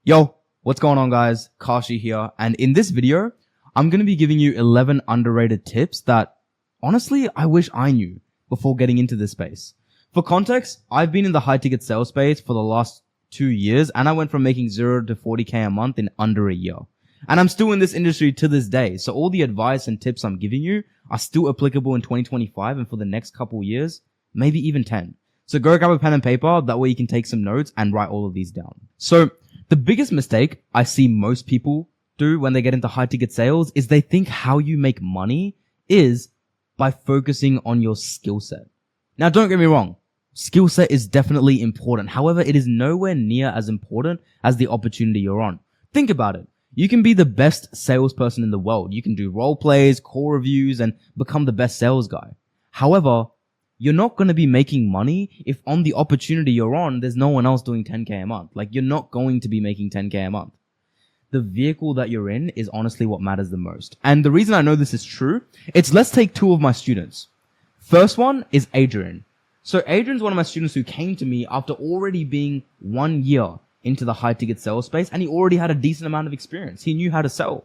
Yo, what's going on guys? Kashi here, and in this video, I'm going to be giving you 11 underrated tips that honestly, I wish I knew before getting into this space. For context, I've been in the high ticket sales space for the last 2 years, and I went from making 0 to 40K a month in under a year. And I'm still in this industry to this day, so all the advice and tips I'm giving you are still applicable in 2025 and for the next couple years, maybe even 10. So go grab a pen and paper, that way you can take some notes and write all of these down. So the biggest mistake I see most people do when they get into high ticket sales is they think how you make money is by focusing on your skill set. Now, don't get me wrong. Skill set is definitely important. However, it is nowhere near as important as the opportunity you're on. Think about it. You can be the best salesperson in the world. You can do role plays, call reviews, and become the best sales guy. However, you're not going to be making money if on the opportunity you're on, there's no one else doing 10K a month. Like, you're not going to be making 10K a month. The vehicle that you're in is honestly what matters the most. And the reason I know this is true, let's take 2 of my students. First one is Adrian. So Adrian's one of my students who came to me after already being 1 year into the high ticket sales space, and he already had a decent amount of experience. He knew how to sell.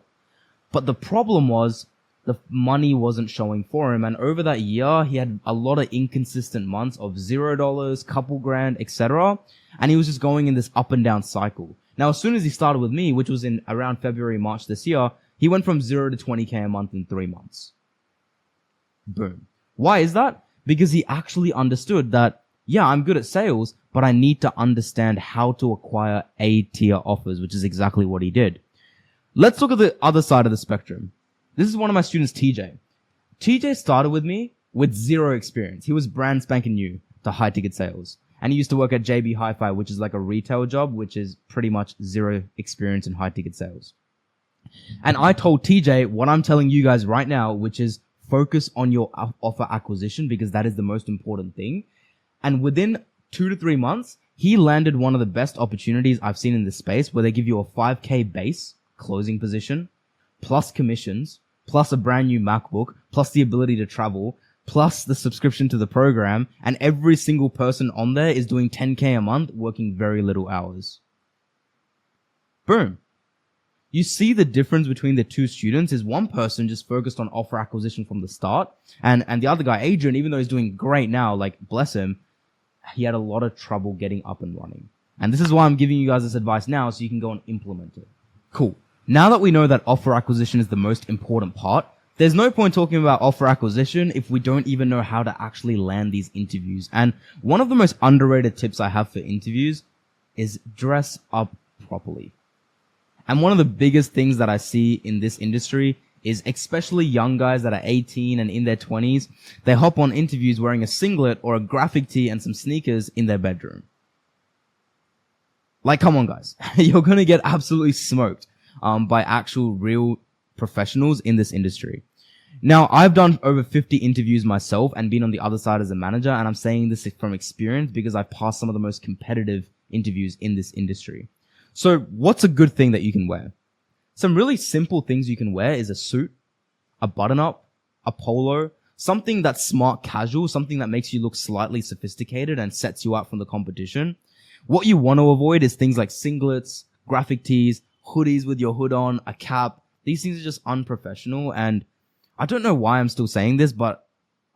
But the problem was the money wasn't showing for him. And over that year, he had a lot of inconsistent months of $0, couple grand, etc. And he was just going in this up and down cycle. Now, as soon as he started with me, which was in around February, March this year, he went from 0 to 20K a month in 3 months. Boom. Why is that? Because he actually understood that, yeah, I'm good at sales, but I need to understand how to acquire A-tier offers, which is exactly what he did. Let's look at the other side of the spectrum. This is one of my students, TJ. TJ started with me with 0 experience. He was brand spanking new to high ticket sales. And he used to work at JB Hi-Fi, which is like a retail job, which is pretty much 0 experience in high ticket sales. And I told TJ what I'm telling you guys right now, which is focus on your offer acquisition, because that is the most important thing. And within 2 to 3 months, he landed one of the best opportunities I've seen in this space, where they give you a 5K base closing position, plus commissions, plus a brand new MacBook, plus the ability to travel, plus the subscription to the program, and every single person on there is doing 10K a month, working very little hours. Boom. You see the difference between the 2 students is one person just focused on offer acquisition from the start, and the other guy, Adrian, even though he's doing great now, like, bless him, he had a lot of trouble getting up and running. And this is why I'm giving you guys this advice now, so you can go and implement it. Cool. Now that we know that offer acquisition is the most important part, there's no point talking about offer acquisition if we don't even know how to actually land these interviews. And one of the most underrated tips I have for interviews is dress up properly. And one of the biggest things that I see in this industry is especially young guys that are 18 and in their 20s, they hop on interviews wearing a singlet or a graphic tee and some sneakers in their bedroom. Like, come on guys, you're going to get absolutely smoked by actual real professionals in this industry. Now, I've done over 50 interviews myself and been on the other side as a manager, and I'm saying this from experience because I've passed some of the most competitive interviews in this industry. So what's a good thing that you can wear? Some really simple things you can wear is a suit, a button-up, a polo, something that's smart casual, something that makes you look slightly sophisticated and sets you out from the competition. What you want to avoid is things like singlets, graphic tees, hoodies with your hood on, a cap. These things are just unprofessional, and I don't know why I'm still saying this, but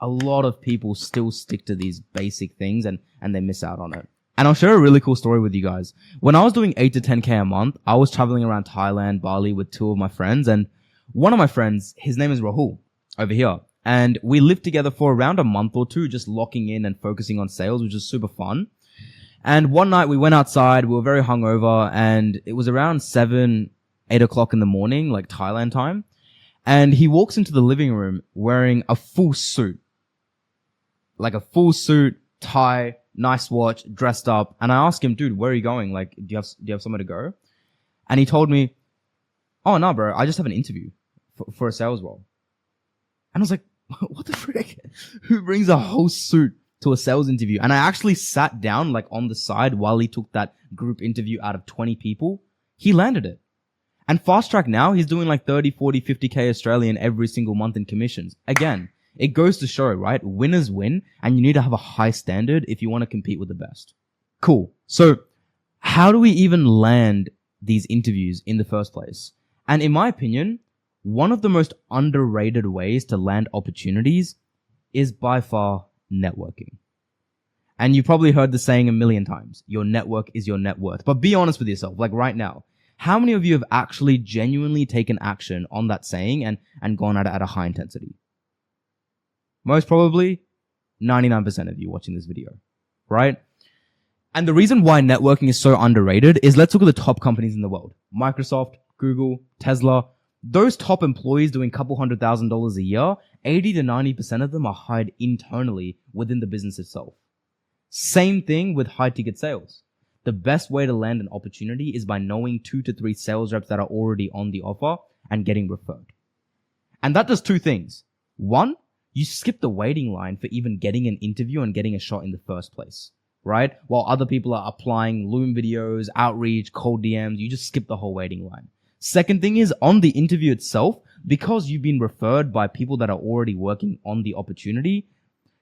a lot of people still stick to these basic things and they miss out on it. And I'll share a really cool story with you guys. When I was doing 8 to 10K a month, I was traveling around Thailand, Bali with 2 of my friends, and one of my friends, his name is Rahul over here. And we lived together for around a month or 2, just locking in and focusing on sales, which was super fun. And one night we went outside, we were very hungover, and it was around 7, 8 o'clock in the morning, like Thailand time. And he walks into the living room wearing a full suit. Like a full suit, tie, nice watch, dressed up. And I asked him, dude, where are you going? Like, do you have somewhere to go? And he told me, oh, no, bro, I just have an interview for a sales role. And I was like, what the frick? Who brings a whole suit to a sales interview? And I actually sat down like on the side while he took that group interview out of 20 people. He landed it. And fast track now, he's doing like 30, 40, 50K Australian every single month in commissions. Again, it goes to show, right? Winners win, and you need to have a high standard if you want to compete with the best. Cool. So how do we even land these interviews in the first place. And in my opinion, one of the most underrated ways to land opportunities is by far networking. And you probably heard the saying a million times, your network is your net worth. But be honest with yourself, like right now, how many of you have actually genuinely taken action on that saying and gone at it at a high intensity? Most probably 99% of you watching this video, right? And the reason why networking is so underrated is, let's look at the top companies in the world. Microsoft, Google, Tesla. Those top employees doing a couple $100,000 a year, 80 to 90% of them are hired internally within the business itself. Same thing with high ticket sales. The best way to land an opportunity is by knowing 2 to 3 sales reps that are already on the offer and getting referred. And that does two things. One, you skip the waiting line for even getting an interview and getting a shot in the first place, right? While other people are applying Loom videos, outreach, cold DMs, you just skip the whole waiting line. Second thing is, on the interview itself, because you've been referred by people that are already working on the opportunity,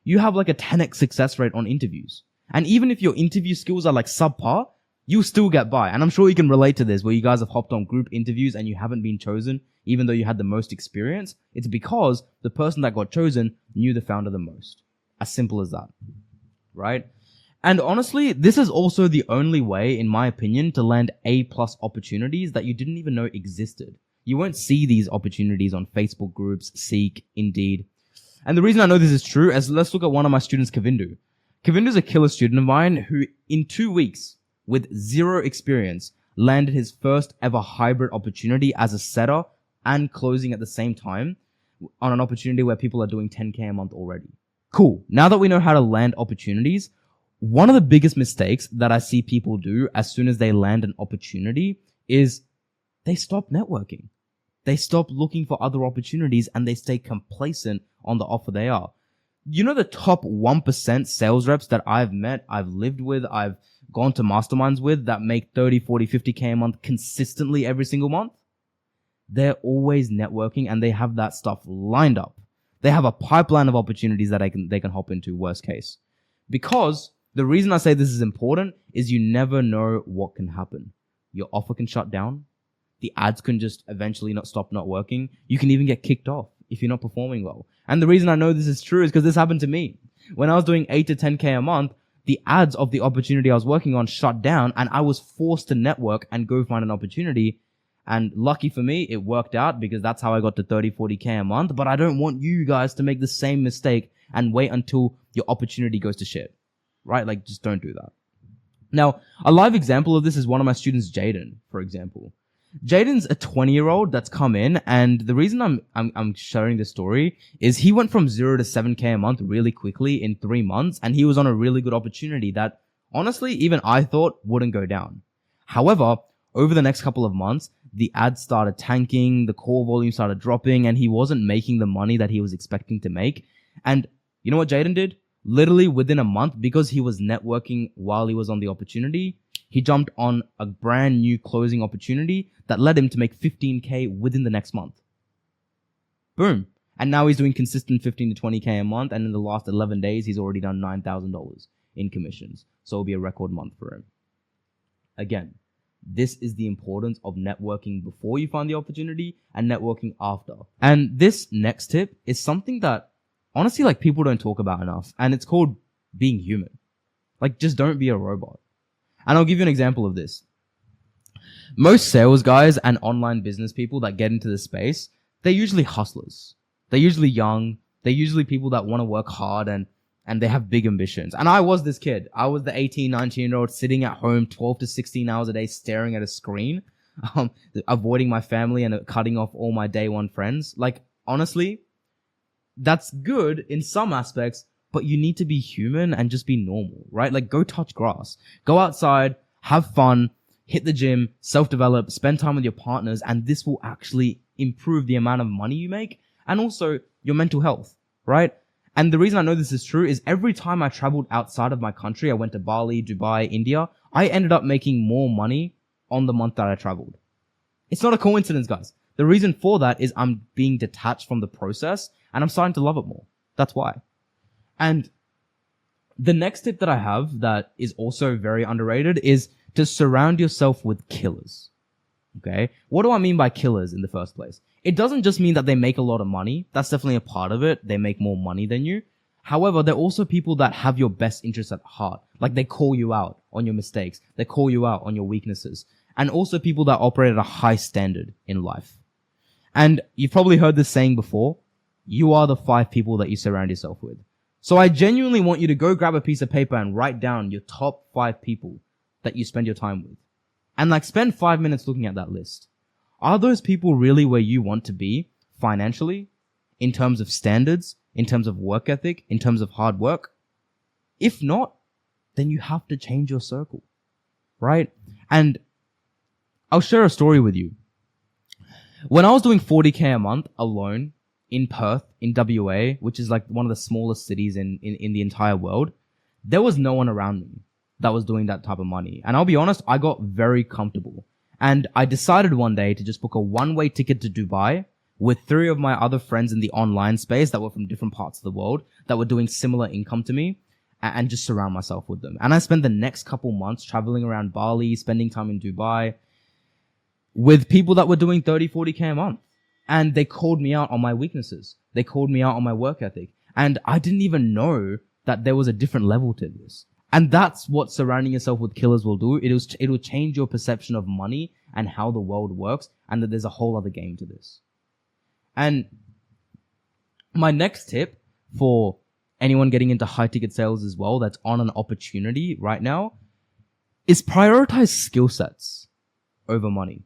you have like a 10x success rate on interviews. And even if your interview skills are like subpar, you still get by. And I'm sure you can relate to this, where you guys have hopped on group interviews and you haven't been chosen, even though you had the most experience. It's because the person that got chosen knew the founder the most. As simple as that, right? And honestly, this is also the only way, in my opinion, to land A+ opportunities that you didn't even know existed. You won't see these opportunities on Facebook groups, Seek, Indeed. And the reason I know this is true is, let's look at one of my students, Kavindu. Kavindu's a killer student of mine who, in 2 weeks, with zero experience, landed his first ever hybrid opportunity as a setter and closing at the same time on an opportunity where people are doing 10K a month already. Cool. Now that we know how to land opportunities, one of the biggest mistakes that I see people do as soon as they land an opportunity is they stop networking. They stop looking for other opportunities and they stay complacent on the offer they are. You know, the top 1% sales reps that I've met, I've lived with, I've gone to masterminds with, that make 30, 40, 50K a month consistently every single month? They're always networking and they have that stuff lined up. They have a pipeline of opportunities that they can hop into, worst case. Because the reason I say this is important is you never know what can happen. Your offer can shut down. The ads can just eventually not working. You can even get kicked off if you're not performing well. And the reason I know this is true is because this happened to me. When I was doing 8 to 10K a month, the ads of the opportunity I was working on shut down and I was forced to network and go find an opportunity. And lucky for me, it worked out because that's how I got to 30, 40K a month. But I don't want you guys to make the same mistake and wait until your opportunity goes to shit, right? Like, just don't do that. Now, a live example of this is one of my students, Jaden, for example. Jaden's a 20-year-old that's come in, and the reason I'm sharing this story is he went from 0 to 7K a month really quickly in 3 months, and he was on a really good opportunity that honestly even I thought wouldn't go down. However, over the next couple of months, the ads started tanking, the call volume started dropping, and he wasn't making the money that he was expecting to make. And you know what Jaden did? Literally within a month, because he was networking while he was on the opportunity, he jumped on a brand new closing opportunity that led him to make 15K within the next month. Boom. And now he's doing consistent 15 to 20K a month. And in the last 11 days, he's already done $9,000 in commissions. So it'll be a record month for him. Again, this is the importance of networking before you find the opportunity and networking after. And this next tip is something that honestly, like, people don't talk about enough. And it's called being human. Like, just don't be a robot. And I'll give you an example of this. Most sales guys and online business people that get into this space, they're usually hustlers. They're usually young. They're usually people that want to work hard and they have big ambitions. And I was this kid. I was the 18, 19-year-old sitting at home 12 to 16 hours a day staring at a screen, avoiding my family and cutting off all my day one friends. Like, honestly, that's good in some aspects, but you need to be human and just be normal, right? Like, go touch grass, go outside, have fun, hit the gym, self-develop, spend time with your partners, and this will actually improve the amount of money you make and also your mental health, right? And the reason I know this is true is every time I traveled outside of my country, I went to Bali, Dubai, India, I ended up making more money on the month that I traveled. It's not a coincidence, guys. The reason for that is I'm being detached from the process and I'm starting to love it more. That's why. And the next tip that I have that is also very underrated is to surround yourself with killers. Okay. What do I mean by killers in the first place? It doesn't just mean that they make a lot of money. That's definitely a part of it. They make more money than you. However, they're also people that have your best interests at heart. Like they call you out on your mistakes. They call you out on your weaknesses. And also people that operate at a high standard in life. And you've probably heard this saying before. You are the 5 people that you surround yourself with. So I genuinely want you to go grab a piece of paper and write down your top 5 people that you spend your time with. And like spend 5 minutes looking at that list. Are those people really where you want to be financially, in terms of standards, in terms of work ethic, in terms of hard work? If not, then you have to change your circle, right? And I'll share a story with you. When I was doing 40K a month alone in Perth, in WA, which is like one of the smallest cities in the entire world, there was no one around me that was doing that type of money. And I'll be honest, I got very comfortable. And I decided one day to just book a one-way ticket to Dubai with 3 of my other friends in the online space that were from different parts of the world that were doing similar income to me, and just surround myself with them. And I spent the next couple months traveling around Bali, spending time in Dubai with people that were doing 30, 40K a month. And they called me out on my weaknesses. They called me out on my work ethic. And I didn't even know that there was a different level to this. And that's what surrounding yourself with killers will do. It will change your perception of money and how the world works, and that there's a whole other game to this. And my next tip for anyone getting into high ticket sales as well that's on an opportunity right now is prioritize skill sets over money.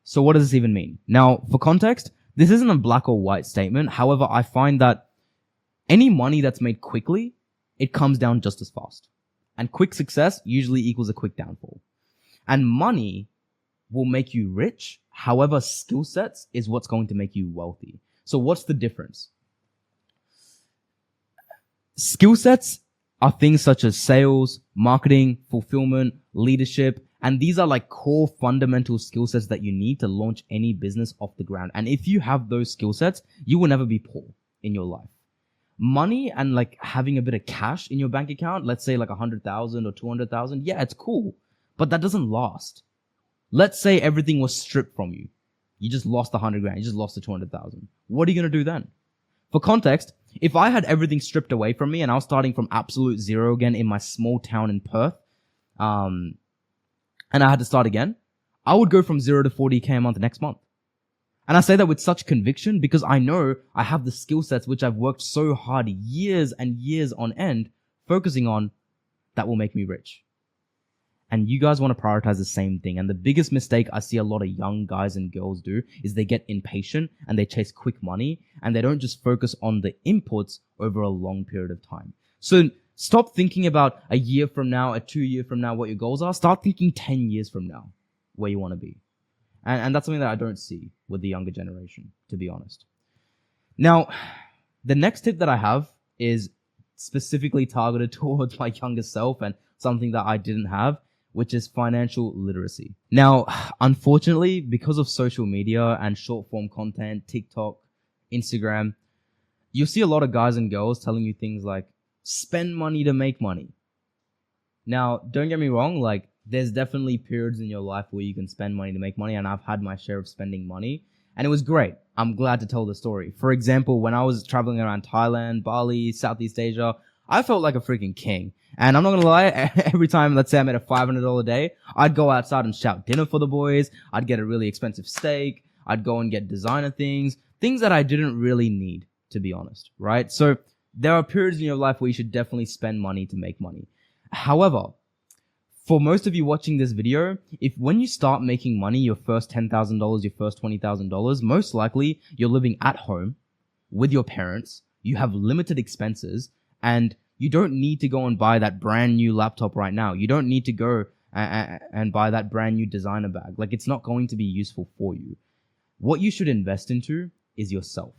So what does this even mean? Now, for context, this isn't a black or white statement. However, I find that any money that's made quickly, it comes down just as fast. And quick success usually equals a quick downfall. And money will make you rich. However, skill sets is what's going to make you wealthy. So what's the difference? Skill sets are things such as sales, marketing, fulfillment, leadership, and these are like core fundamental skill sets that you need to launch any business off the ground. And if you have those skill sets, you will never be poor in your life. Money and like having a bit of cash in your bank account, let's say like 100,000 or 200,000, yeah, it's cool, but that doesn't last. Let's say everything was stripped from you. You just lost 100 grand. You just lost the 200,000. What are you going to do then? For context, if I had everything stripped away from me and I was starting from absolute zero again in my small town in Perth, and I had to start again, I would go from 0 to 40K a month next month. And I say that with such conviction because I know I have the skill sets which I've worked so hard years and years on end focusing on that will make me rich. And you guys want to prioritize the same thing. And the biggest mistake I see a lot of young guys and girls do is they get impatient and they chase quick money and they don't just focus on the inputs over a long period of time. So stop thinking about a year from now, a 2 year from now, what your goals are. Start thinking 10 years from now where you want to be. And that's something that I don't see with the younger generation, to be honest. Now, the next tip that I have is specifically targeted towards my younger self and something that I didn't have, which is financial literacy. Now, unfortunately, because of social media and short form content, TikTok, Instagram, you'll see a lot of guys and girls telling you things like, spend money to make money. Now, don't get me wrong, like, there's definitely periods in your life where you can spend money to make money, and I've had my share of spending money, and it was great. I'm glad to tell the story. For example, when I was traveling around Thailand, Bali, Southeast Asia, I felt like a freaking king. And I'm not gonna lie, every time, let's say I made a $500 day, I'd go outside and shout dinner for the boys, I'd get a really expensive steak, I'd go and get designer things that I didn't really need, to be honest, right? So there are periods in your life where you should definitely spend money to make money. However, for most of you watching this video, if when you start making money, your first $10,000, your first $20,000, most likely you're living at home with your parents, you have limited expenses, and you don't need to go and buy that brand new laptop right now. You don't need to go and buy that brand new designer bag. Like, it's not going to be useful for you. What you should invest into is yourself.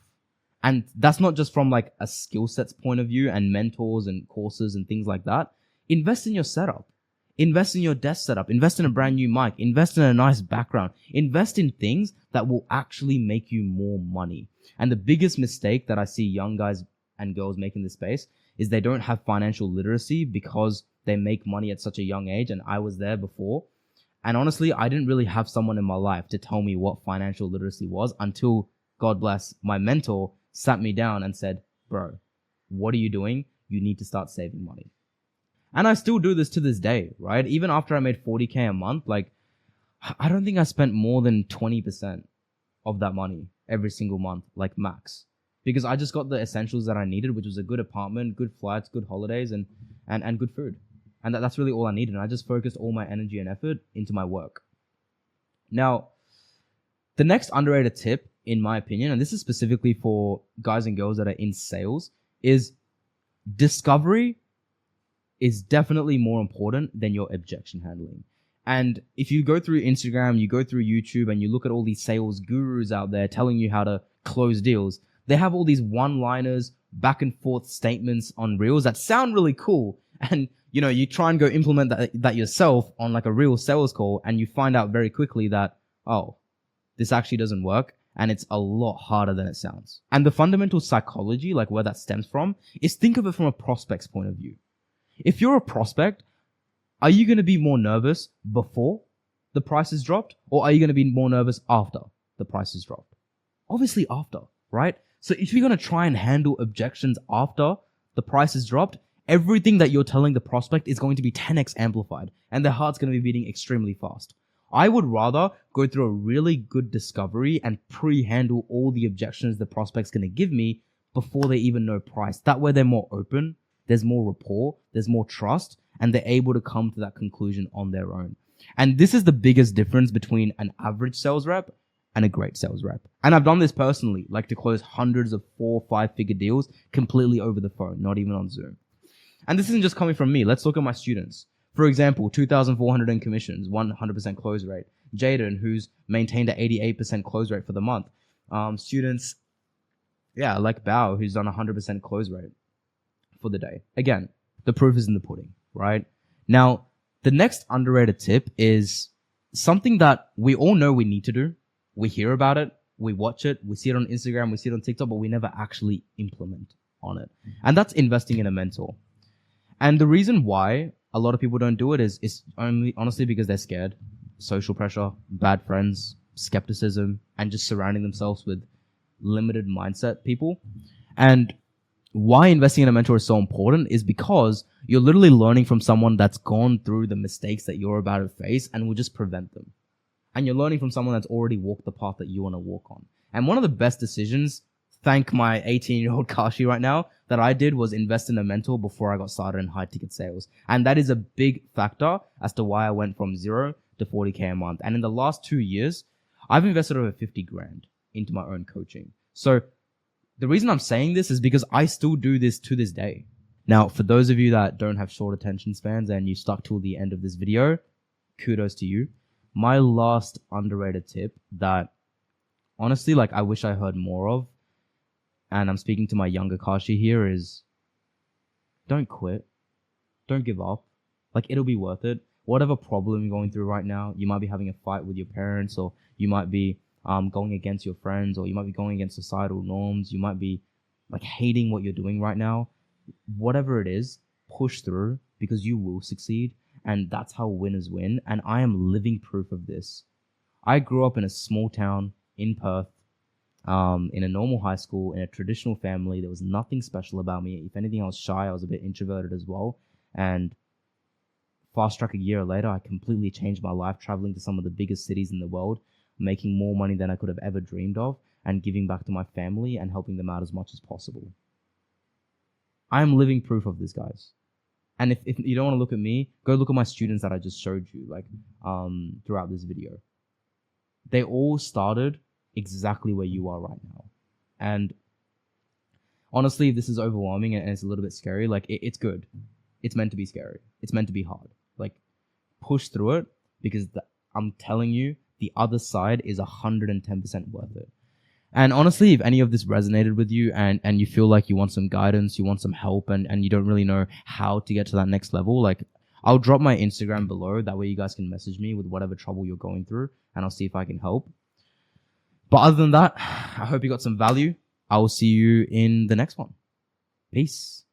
And that's not just from like a skill sets point of view and mentors and courses and things like that. Invest in your setup. Invest in your desk setup. Invest in a brand new mic. Invest in a nice background. Invest in things that will actually make you more money. And the biggest mistake that I see young guys and girls make in this space is they don't have financial literacy because they make money at such a young age. And I was there before. And honestly, I didn't really have someone in my life to tell me what financial literacy was until, God bless, my mentor sat me down and said, bro, what are you doing? You need to start saving money. And I still do this to this day, right? Even after I made 40K a month, like, I don't think I spent more than 20% of that money every single month, like max. Because I just got the essentials that I needed, which was a good apartment, good flights, good holidays, and good food. And that's really all I needed. And I just focused all my energy and effort into my work. Now, the next underrated tip, in my opinion, and this is specifically for guys and girls that are in sales, is discovery is definitely more important than your objection handling. And if you go through Instagram, you go through YouTube, and you look at all these sales gurus out there telling you how to close deals, they have all these one-liners, back and forth statements on reels that sound really cool. And you try and go implement that yourself on like a real sales call, and you find out very quickly that, oh, this actually doesn't work, and it's a lot harder than it sounds. And the fundamental psychology, like where that stems from, is think of it from a prospect's point of view. If you're a prospect, are you going to be more nervous before the price is dropped, or are you going to be more nervous after the price is dropped? Obviously after, right? So if you're going to try and handle objections after the price is dropped, everything that you're telling the prospect is going to be 10x amplified, and their heart's going to be beating extremely fast. I would rather go through a really good discovery and pre-handle all the objections the prospect's going to give me before they even know price. That way they're more open, there's more rapport, there's more trust, and they're able to come to that conclusion on their own. And this is the biggest difference between an average sales rep and a great sales rep. And I've done this personally, like to close hundreds of 4 or 5-figure deals completely over the phone, not even on Zoom. And this isn't just coming from me. Let's look at my students. For example, 2,400 in commissions, 100% close rate. Jaden, who's maintained an 88% close rate for the month. Students, like Bao, who's done 100% close rate for the day. Again, the proof is in the pudding, right? Now, the next underrated tip is something that we all know we need to do. We hear about it, we watch it, we see it on Instagram, we see it on TikTok, but we never actually implement on it. And that's investing in a mentor. And the reason why a lot of people don't do it is only honestly because they're scared. Social pressure, bad friends, skepticism, and just surrounding themselves with limited mindset people. And why investing in a mentor is so important is because you're literally learning from someone that's gone through the mistakes that you're about to face and will just prevent them. And you're learning from someone that's already walked the path that you want to walk on. And one of the best decisions, thank my 18-year-old Kashi right now, that I did was invest in a mentor before I got started in high ticket sales. And that is a big factor as to why I went from 0 to 40K a month. And in the last 2 years, I've invested over 50 grand into my own coaching. So the reason I'm saying this is because I still do this to this day. Now, for those of you that don't have short attention spans and you stuck till the end of this video, kudos to you. My last underrated tip that honestly, like I wish I heard more of, and I'm speaking to my younger Kashi here, is don't quit. Don't give up. Like, it'll be worth it. Whatever problem you're going through right now, you might be having a fight with your parents, or you might be going against your friends, or you might be going against societal norms. You might be like hating what you're doing right now. Whatever it is, push through, because you will succeed. And that's how winners win. And I am living proof of this. I grew up in a small town in Perth, in a normal high school, in a traditional family. There was nothing special about me. If anything, I was shy. I was a bit introverted as well. And fast track a year later, I completely changed my life, traveling to some of the biggest cities in the world, making more money than I could have ever dreamed of, and giving back to my family and helping them out as much as possible. I am living proof of this, guys. And if you don't want to look at me, go look at my students that I just showed you, like throughout this video. They all started exactly where you are right now. And honestly, this is overwhelming and it's a little bit scary. Like, it's good. It's meant to be scary. It's meant to be hard. Like, push through it, because I'm telling you, the other side is 110% worth it. And honestly, if any of this resonated with you and you feel like you want some guidance, you want some help, and you don't really know how to get to that next level, like, I'll drop my Instagram below. That way you guys can message me with whatever trouble you're going through, and I'll see if I can help. But other than that, I hope you got some value. I will see you in the next one. Peace.